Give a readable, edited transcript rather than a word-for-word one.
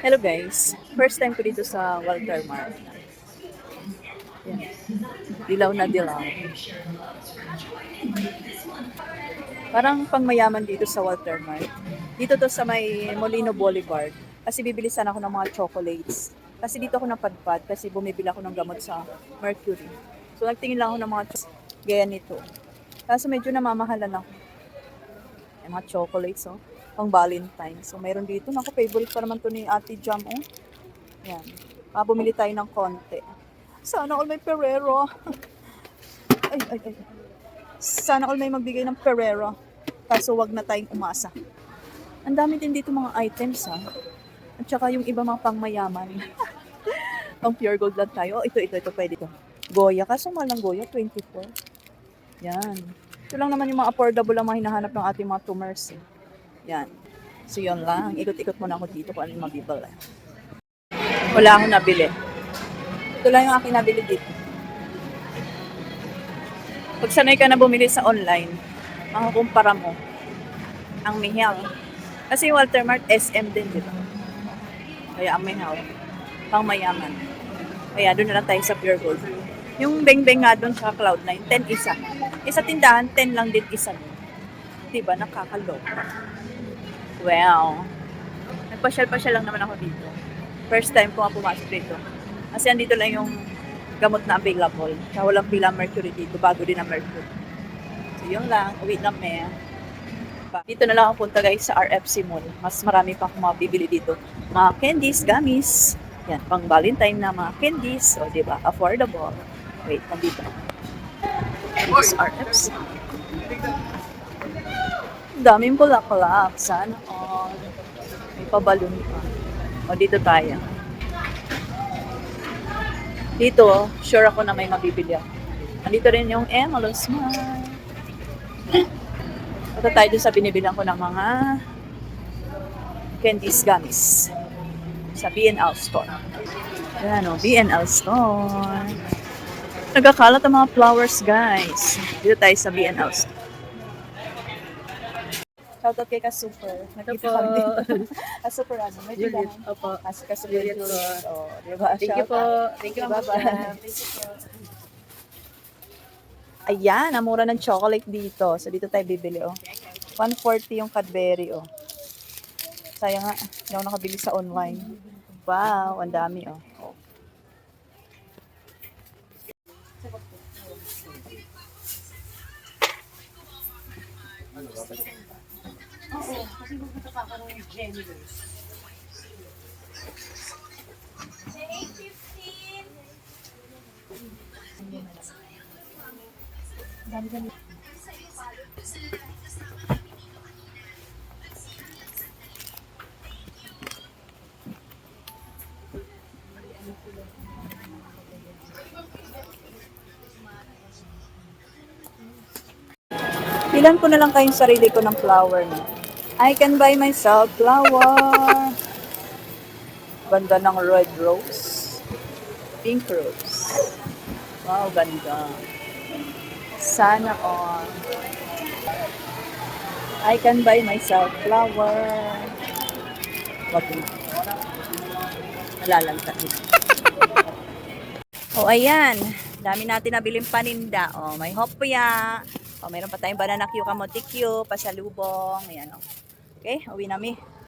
Hello guys, first time ko dito sa Walter Mart. Yan. Dilaw na dilaw. Parang pangmayaman dito sa Walter Mart. Dito to sa may Molino Boulevard. Kasi bibili sana ako ng mga chocolates. Kasi dito ako napadpad kasi bumibili ako ng gamot sa Mercury. So nagtingin lang ako ng mga gaya nito. Kaso medyo namamahalan ako. May mga chocolates, oh. Pang Valentine. So, meron dito. Naku, favorite pa naman to ni Ate Jam, oh. Yan. Bumili tayo ng konti. Sana all may Ferrero. Ay, ay, ay. Sana all may magbigay ng Ferrero. Kaso wag na tayong umasa. Ang dami din dito mga items, ha. At saka yung iba mga pangmayaman. Pang pure gold lang tayo. Oh, ito, pwede to. Goya. Kaso mahal ng Goya, 24. Yan. Ito lang naman yung mga affordable ang mga hinahanap ng ating mga tumors. Eh. Yan. So, yun lang. Ikot-ikot muna ako dito kung ano yung mabibili. Wala akong nabili. Ito lang yung aking nabili dito. Pag sanay ka na bumili sa online, makakumpara mo ang Mihal. Kasi yung Walter Mart, SM din, di ba? Kaya ang Mihal, pang mayaman. Kaya doon na lang tayo sa Pure Gold. Yung beng-beng nga doon sa Cloud9, 10 isa. Isa tindahan, 10 lang din isa. Diba? Nakakaloka. Well, nagpasyal-pasyal lang naman ako dito. First time ko nga pumasok dito. Kasi andito lang yung gamot na available. Kaya walang pila Mercury dito. Bago din ang Mercury. So yun lang. Uwi na may. Dito na lang ako punta guys sa RFC Mall. Mas marami pa akong mabibili dito. Mga candies, gummies. Yan, pang Valentine na mga candies. O diba? Affordable. Wait, nandito. Dito sa RFC. Daming bulaklak. Sana all. May pabalon pa. O, dito tayo. Dito, sure ako na may mabibili ako. Nandito rin yung Emalo Smile. Punta tayo dun sa binibilang ko ng mga candies gummies. Sa B&L store. Ayan o, B&L store. Nagkakalat ang mga flowers, guys. Dito tayo sa B&L store. Shoutout kay Ka-Super. Nakita kami dito. Ka-Super ano? Medyo Juliet, lang. opo. Ka-Super Juliet Juliet. po. Oh, diba? Thank you po. Thank you, Ma'am Bye-bye. Jam. Thank you po. Ayan, ang mura ng chocolate dito. So, dito tayo bibili, oh. 140 yung Cadbury, oh. Sayang nga, hindi ako nakabili sa online. Wow, ang dami, oh. Oh. Oo, kasi gusto pa ako ng generous. Ilan ko na lang kayong sarili ko ng flower na. I can buy myself flower. Ganda ng red rose. Pink rose. Wow, ganda. Sana all. I can buy myself flower. Wag na. Malalanta. O, ayan. Dami natin nabiling paninda. O, may hopya. O, mayroon pa tayong banana Q, kamote Q, pasalubong. Ayan, o. Okay, uwi na mi.